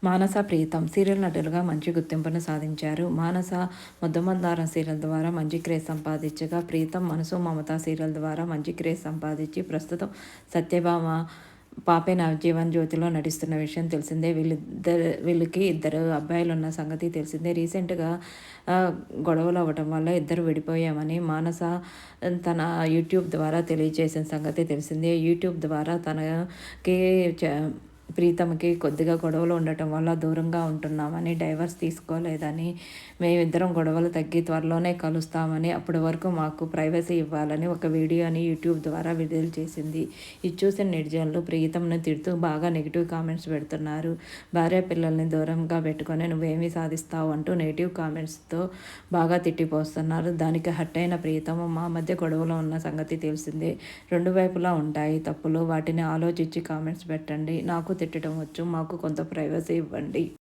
మానస Pritam serial నటులుగా మంచి గుర్తింపును సాధించారు. మానస ముద్దమందారం సీరియల్ ద్వారా మంచి క్రేజ్ సంపాదించగా, ప్రీతం మనసు మమత సీరియల్ ద్వారా మంచి క్రేజ్ సంపాదించి ప్రస్తుతం సత్యభామ పాపే నవజీవన్ జ్యోతిలో నటిస్తున్న విషయం తెలిసిందే. వీళ్ళకి ఇద్దరు అబ్బాయిలు ఉన్న సంగతి తెలిసిందే. రీసెంట్గా గొడవలు అవ్వటం వల్ల ఇద్దరు విడిపోయామని మానస తన యూట్యూబ్ ద్వారా తెలియజేసిన సంగతి తెలిసిందే. యూట్యూబ్ ద్వారా తనకి ప్రీతమ్‌కి కొద్దిగా గొడవలు ఉండటం వల్ల దూరంగా ఉంటున్నామని, డైవర్స్ తీసుకోలేదని, మేమిద్దరం గొడవలు తగ్గి త్వరలోనే కలుస్తామని, అప్పటి వరకు మాకు ప్రైవసీ ఇవ్వాలని ఒక వీడియోని యూట్యూబ్ ద్వారా విడుదల చేసింది. ఇది చూసిన నెటిజన్లు ప్రీతమ్‌ని తిడుతూ బాగా నెగిటివ్ కామెంట్స్ పెడుతున్నారు. భార్య పిల్లల్ని దూరంగా పెట్టుకొని నువ్వేమి సాధిస్తావు అంటూ నెగిటివ్ కామెంట్స్‌తో బాగా తిట్టిపోస్తున్నారు. దానికి హర్ట్ అయిన ప్రీతమ్ మా మధ్య గొడవలు ఉన్న సంగతి తెలిసిందే. రెండు వైపులా ఉంటాయి తప్పులు. వాటిని ఆలోచించి కామెంట్స్ పెట్టండి. నాకు తిట్టడం వచ్చు. మాకు కొంత ప్రైవసీ ఇవ్వండి.